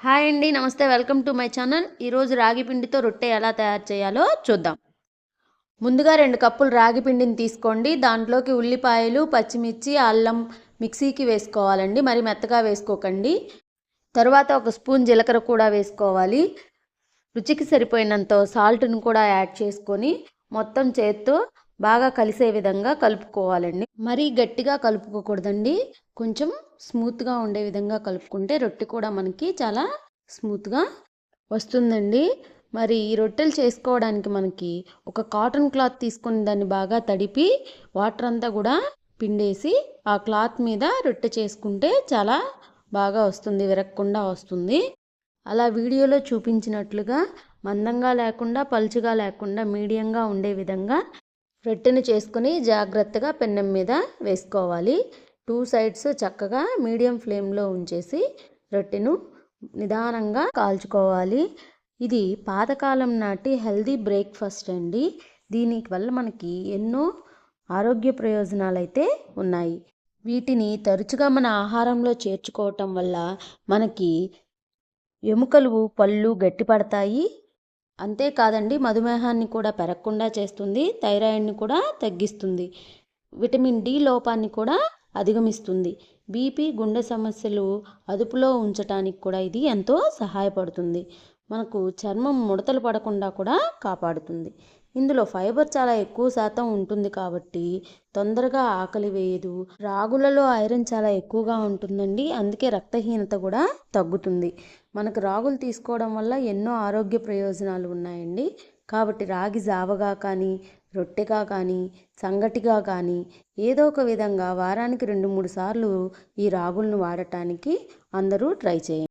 Hi అండి, నమస్తే. Welcome to my channel. ఈరోజు రాగి పిండితో రొట్టె ఎలా తయారు చేయాలో చూద్దాం. ముందుగా 2 కప్పులు రాగి పిండిని తీసుకోండి. దాంట్లోకి ఉల్లిపాయలు, పచ్చిమిర్చి, అల్లం మిక్సీకి వేసుకోవాలండి. మరి మెత్తగా వేసుకోకండి. తరువాత 1 స్పూన్ జీలకర్ర కూడా వేసుకోవాలి. రుచికి సరిపోయినంత సాల్ట్ను కూడా యాడ్ చేసుకొని మొత్తం చేత్తో బాగా కలిసే విధంగా కలుపుకోవాలండి. మరీ గట్టిగా కలుపుకోకూడదండి. కొంచెం స్మూత్గా ఉండే విధంగా కలుపుకుంటే రొట్టె కూడా మనకి చాలా స్మూత్గా వస్తుందండి. మరి ఈ రొట్టెలు చేసుకోవడానికి మనకి ఒక కాటన్ క్లాత్ తీసుకొని దాన్ని బాగా తడిపి వాటర్ అంతా కూడా పిండేసి ఆ క్లాత్ మీద రొట్టె చేసుకుంటే చాలా బాగా వస్తుంది, విరగకుండా వస్తుంది. అలా వీడియోలో చూపించినట్లుగా మందంగా లేకుండా పలుచగా లేకుండా మీడియంగా ఉండే విధంగా రొట్టెను చేసుకుని జాగ్రత్తగా పెనం మీద వేసుకోవాలి. 2 సైడ్స్ చక్కగా మీడియం ఫ్లేమ్లో ఉంచేసి రొట్టెను నిదానంగా కాల్చుకోవాలి. ఇది పాతకాలం నాటి హెల్దీ బ్రేక్ఫాస్ట్ అండి. దీని వల్ల మనకి ఎన్నో ఆరోగ్య ప్రయోజనాలు అయితే ఉన్నాయి. వీటిని తరచుగా మన ఆహారంలో చేర్చుకోవటం వల్ల మనకి ఎముకలు, పళ్ళు గట్టిపడతాయి. అంతేకాదండి, మధుమేహాన్ని కూడా పెరగకుండా చేస్తుంది, థైరాయిడ్ని కూడా తగ్గిస్తుంది, విటమిన్ డి లోపాన్ని కూడా అధిగమిస్తుంది, బీపీ, గుండె సమస్యలు అదుపులో ఉంచడానికి కూడా ఇది ఎంతో సహాయపడుతుంది. మనకు చర్మం ముడతలు పడకుండా కూడా కాపాడుతుంది. ఇందులో ఫైబర్ చాలా ఎక్కువ శాతం ఉంటుంది కాబట్టి తొందరగా ఆకలి వేయదు. రాగులలో ఐరన్ చాలా ఎక్కువగా ఉంటుందండి, అందుకే రక్తహీనత కూడా తగ్గుతుంది. మనకు రాగులు తీసుకోవడం వల్ల ఎన్నో ఆరోగ్య ప్రయోజనాలు ఉన్నాయండి. కాబట్టి రాగి జావగా కానీ, రొట్టెగా కానీ, సంగటిగా కానీ ఏదో ఒక విధంగా వారానికి 2-3 సార్లు ఈ రాగులను వాడటానికి అందరూ ట్రై చేయండి.